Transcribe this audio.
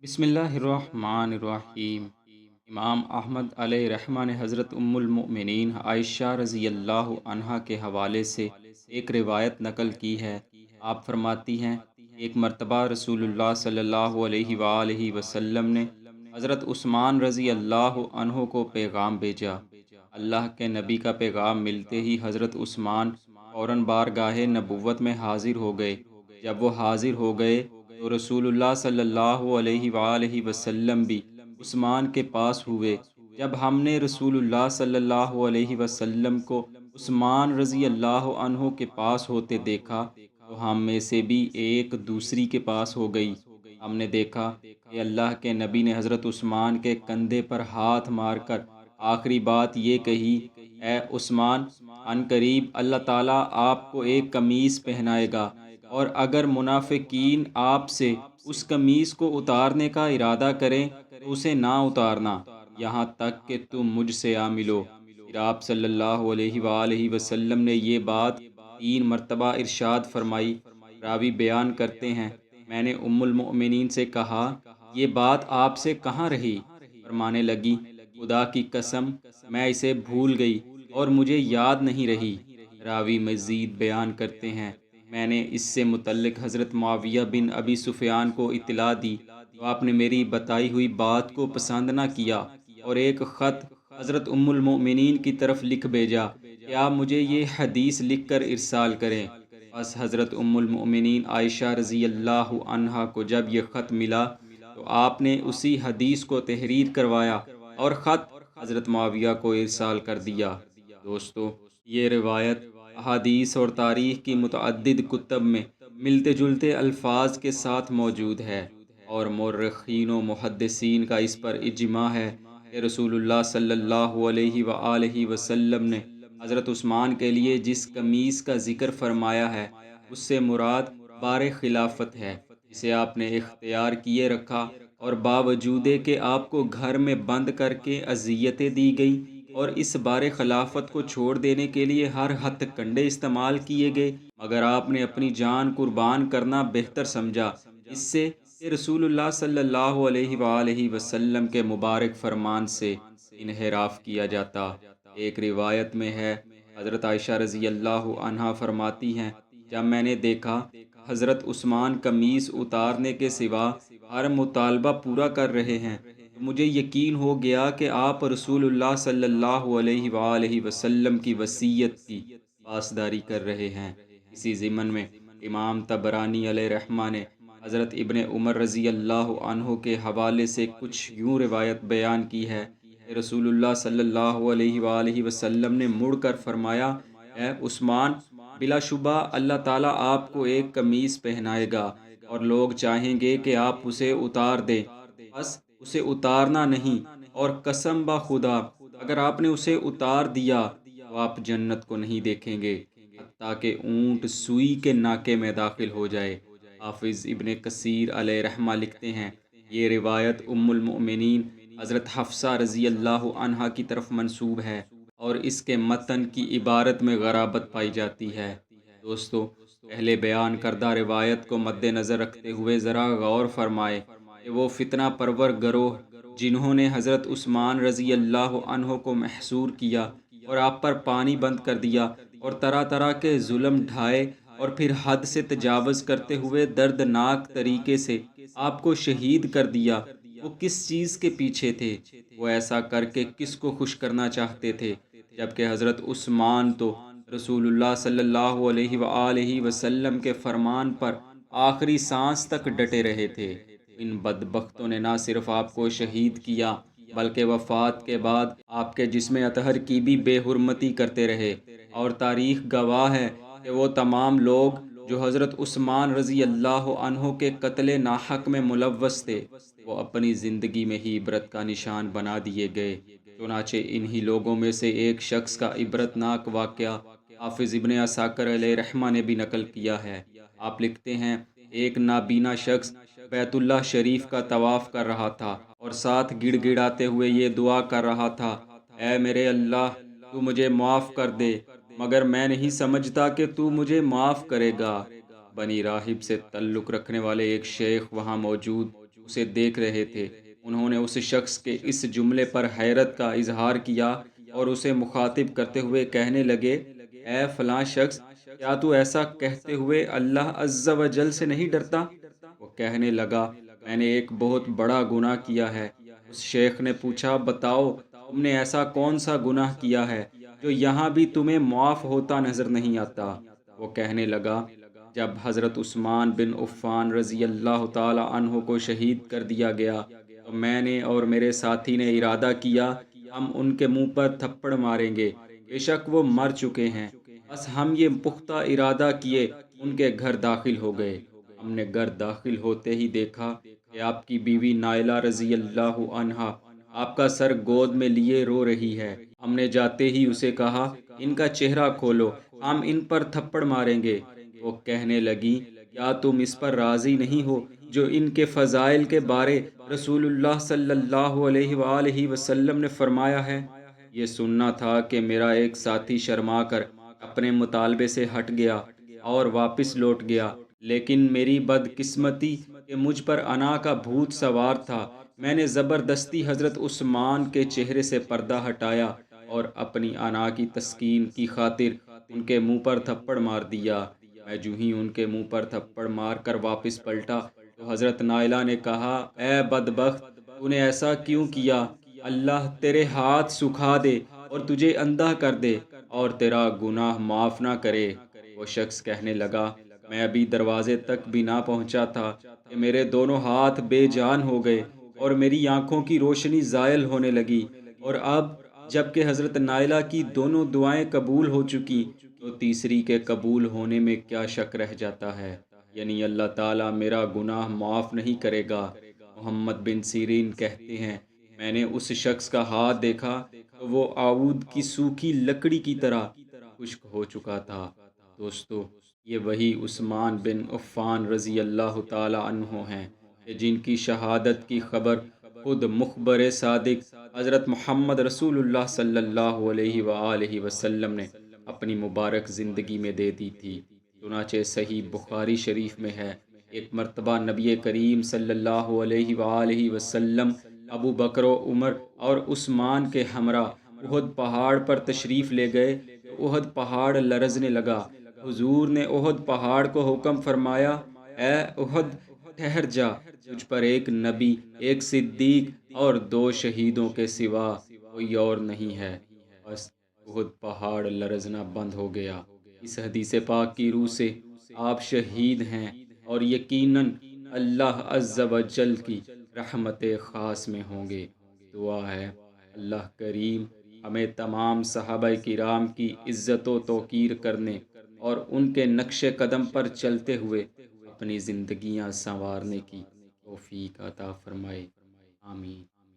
بسم اللہ الرحمن الرحیم۔ امام احمد علیہ رحمہ نے حضرت ام المؤمنین عائشہ رضی اللہ عنہا کے حوالے سے ایک روایت نقل کی ہے۔ آپ فرماتی ہیں، ایک مرتبہ رسول اللہ صلی اللہ علیہ وآلہ وسلم نے حضرت عثمان رضی اللہ عنہ کو پیغام بھیجا۔ اللہ کے نبی کا پیغام ملتے ہی حضرت عثمان فوراً بارگاہ نبوت میں حاضر ہو گئے۔ جب وہ حاضر ہو گئے تو رسول اللہ صلی اللہ علیہ وآلہ وسلم بھی عثمان کے پاس ہوئے۔ جب ہم نے رسول اللہ صلی اللہ علیہ وسلم کو عثمان رضی اللہ عنہ کے پاس ہوتے دیکھا تو ہم میں سے بھی ایک دوسری کے پاس ہو گئی۔ ہم نے دیکھا کہ اللہ کے نبی نے حضرت عثمان کے کندھے پر ہاتھ مار کر آخری بات یہ کہی، اے عثمان، عن قریب اللہ تعالیٰ آپ کو ایک قمیص پہنائے گا، اور اگر منافقین آپ سے اس قمیص کو اتارنے کا ارادہ کریں تو اسے نہ اتارنا یہاں تک کہ تم مجھ سے آ ملو۔ پھر آپ صلی اللہ علیہ وآلہ وسلم نے یہ بات 3 مرتبہ ارشاد فرمائی۔ راوی بیان کرتے ہیں، میں نے ام المؤمنین سے کہا، یہ بات آپ سے کہاں رہی؟ فرمانے لگی، خدا کی قسم میں اسے بھول گئی اور مجھے یاد نہیں رہی۔ راوی مزید بیان کرتے ہیں، میں نے اس سے متعلق حضرت معاویہ بن ابی سفیان کو اطلاع دی تو آپ نے میری بتائی ہوئی بات کو پسند نہ کیا اور ایک خط حضرت ام المؤمنین کی طرف لکھ بھیجا کہ آپ مجھے یہ حدیث لکھ کر ارسال کریں۔ بس حضرت ام المؤمنین عائشہ رضی اللہ عنہا کو جب یہ خط ملا تو آپ نے اسی حدیث کو تحریر کروایا اور خط حضرت معاویہ کو ارسال کر دیا۔ دوستو، یہ روایت احادیث اور تاریخ کی متعدد کتب میں ملتے جلتے الفاظ کے ساتھ موجود ہے، اور مورخین و محدثین کا اس پر اجماع ہے کہ رسول اللہ صلی اللہ علیہ وآلہ وسلم نے حضرت عثمان کے لیے جس قمیص کا ذکر فرمایا ہے اس سے مراد بار خلافت ہے، جسے آپ نے اختیار کیے رکھا، اور باوجود کہ آپ کو گھر میں بند کر کے اذیتیں دی گئیں اور اس بار خلافت کو چھوڑ دینے کے لیے ہر ہتھ کنڈے استعمال کیے گئے، مگر آپ نے اپنی جان قربان کرنا بہتر سمجھا، اس سے کہ رسول اللہ صلی اللہ علیہ وآلہ وسلم کے مبارک فرمان سے انحراف کیا جاتا۔ ایک روایت میں ہے، حضرت عائشہ رضی اللہ عنہا فرماتی ہیں، جب میں نے دیکھا حضرت عثمان قمیص اتارنے کے سوا ہر مطالبہ پورا کر رہے ہیں تو مجھے یقین ہو گیا کہ آپ رسول اللہ صلی اللہ علیہ وآلہ وسلم کی وصیت کی پاسداری کر رہے ہیں۔ اسی ضمن میں امام طبرانی علیہ رحمہ نے حضرت ابن عمر رضی اللہ عنہ کے حوالے سے کچھ یوں روایت بیان کی ہے کہ رسول اللہ صلی اللہ علیہ وآلہ وسلم نے مڑ کر فرمایا، اے عثمان، بلا شبہ اللہ تعالیٰ آپ کو ایک قمیص پہنائے گا اور لوگ چاہیں گے کہ آپ اسے اتار دیں، بس اسے اتارنا نہیں، اور قسم خدا اگر آپ نے اسے اتار دیا تو آپ جنت کو نہیں دیکھیں گے حتیٰ کہ اونٹ سوئی کے ناکے میں داخل ہو جائے۔ حافظ ابن کثیر علیہ رحمہ لکھتے ہیں، یہ روایت ام المؤمنین حضرت حفصہ رضی اللہ عنہا کی طرف منسوب ہے اور اس کے متن کی عبارت میں غرابت پائی جاتی ہے۔ دوستو، پہلے بیان کردہ روایت کو مد نظر رکھتے ہوئے ذرا غور فرمائے کہ وہ فتنہ پرور گروہ جنہوں نے حضرت عثمان رضی اللہ عنہ کو محصور کیا اور آپ پر پانی بند کر دیا اور طرح طرح کے ظلم ڈھائے اور پھر حد سے تجاوز کرتے ہوئے دردناک طریقے سے آپ کو شہید کر دیا، وہ کس چیز کے پیچھے تھے؟ وہ ایسا کر کے کس کو خوش کرنا چاہتے تھے؟ جبکہ حضرت عثمان تو رسول اللہ صلی اللہ علیہ وآلہ وسلم کے فرمان پر آخری سانس تک ڈٹے رہے تھے۔ ان بدبختوں نے نہ صرف آپ کو شہید کیا بلکہ وفات کے بعد آپ کے جسم اطہر کی بھی بے حرمتی کرتے رہے، اور تاریخ گواہ ہے کہ وہ تمام لوگ جو حضرت عثمان رضی اللہ عنہ کے قتل ناحق میں ملوث تھے وہ اپنی زندگی میں ہی عبرت کا نشان بنا دیے گئے۔ چنانچہ انہی لوگوں میں سے ایک شخص کا عبرتناک واقعہ حافظ ابن عساکر علیہ رحمہ نے بھی نقل کیا ہے۔ آپ لکھتے ہیں، ایک نابینا شخص بیت اللہ شریف کا طواف کر رہا تھا اور ساتھ گڑ گڑاتے ہوئے یہ دعا کر رہا تھا، اے میرے اللہ، تو مجھے معاف کر دے، مگر میں نہیں سمجھتا کہ تو مجھے معاف کرے گا۔ بنی راہب سے تعلق رکھنے والے ایک شیخ وہاں موجود اسے دیکھ رہے تھے۔ انہوں نے اس شخص کے اس جملے پر حیرت کا اظہار کیا اور اسے مخاطب کرتے ہوئے کہنے لگے، اے فلاں شخص، کیا تو ایسا کہتے ہوئے اللہ عز و جل سے نہیں ڈرتا؟ وہ کہنے لگا، میں نے ایک بہت بڑا گناہ کیا ہے۔ اس شیخ نے پوچھا، بتاؤ تم نے ایسا کون سا گناہ کیا ہے جو یہاں بھی تمہیں معاف ہوتا نظر نہیں آتا؟ وہ کہنے لگا، جب حضرت عثمان بن عفان رضی اللہ تعالی عنہ کو شہید کر دیا گیا تو میں نے اور میرے ساتھی نے ارادہ کیا ہم ان کے منہ پر تھپڑ ماریں گے، بے شک وہ مر چکے ہیں۔ بس ہم یہ پختہ ارادہ کیے ان کے گھر داخل ہو گئے۔ ہم نے گھر داخل ہوتے ہی دیکھا کہ آپ کی بیوی نائلہ رضی اللہ عنہا آپ کا سر گود میں لیے رو رہی ہے۔ ہم نے جاتے ہی اسے کہا، ان کا چہرہ کھولو، ہم ان پر تھپڑ ماریں گے۔ وہ کہنے لگی، کیا تم اس پر راضی نہیں ہو جو ان کے فضائل کے بارے رسول اللہ صلی اللہ علیہ وآلہ وسلم نے فرمایا ہے؟ یہ سننا تھا کہ میرا ایک ساتھی شرما کر اپنے مطالبے سے ہٹ گیا اور واپس لوٹ گیا، لیکن میری بدقسمتی کہ مجھ پر انا کا بھوت سوار تھا، میں نے زبردستی حضرت عثمان کے چہرے سے پردہ ہٹایا اور اپنی انا کی تسکین کی خاطر ان کے منہ پر تھپڑ مار دیا۔ میں جو ہی ان کے منہ پر تھپڑ مار کر واپس پلٹا تو حضرت نائلہ نے کہا، اے بدبخت، تو نے ایسا کیوں کیا؟ اللہ تیرے ہاتھ سکھا دے اور تجھے اندھا کر دے اور تیرا گناہ معاف نہ کرے۔ وہ شخص کہنے لگا، میں ابھی دروازے تک بھی نہ پہنچا تھا کہ میرے دونوں ہاتھ بے جان ہو گئے اور میری آنکھوں کی روشنی زائل ہونے لگی، اور اب جب کہ حضرت نائلہ کی دونوں دعائیں قبول ہو چکی تو تیسری کے قبول ہونے میں کیا شک رہ جاتا ہے؟ یعنی اللہ تعالیٰ میرا گناہ معاف نہیں کرے گا۔ محمد بن سیرین کہتے ہیں، میں نے اس شخص کا ہاتھ دیکھا تو وہ آؤد کی سوکھی لکڑی کی طرح خشک ہو چکا تھا۔ دوستو، یہ وہی عثمان بن عفان رضی اللہ تعالی عنہ ہیں کہ جن کی شہادت کی خبر خود مخبر صادق حضرت محمد رسول اللہ صلی اللہ علیہ وآلہ وسلم نے اپنی مبارک زندگی میں دے دی تھی۔ چنانچہ صحیح بخاری شریف میں ہے، ایک مرتبہ نبی کریم صلی اللہ علیہ وآلہ وسلم ابو بکر و عمر اور عثمان کے ہمراہ احد پہاڑ پر تشریف لے گئے تو احد پہاڑ لرزنے لگا۔ حضور نے احد پہاڑ کو حکم فرمایا، اے احد، ٹھہر جا، تجھ پر ایک نبی، ایک صدیق اور 2 شہیدوں کے سوا کوئی اور نہیں ہے۔ بس احد پہاڑ لرزنا بند ہو گیا۔ اس حدیث پاک کی روح سے آپ شہید ہیں اور یقیناً اللہ عز و جل کی رحمت خاص میں ہوں گے۔ دعا ہے، اللہ کریم ہمیں تمام صحابہ کرام کی عزت و توقیر کرنے اور ان کے نقش قدم پر چلتے ہوئے اپنی زندگیاں سنوارنے کی توفیق عطا فرمائے، آمین۔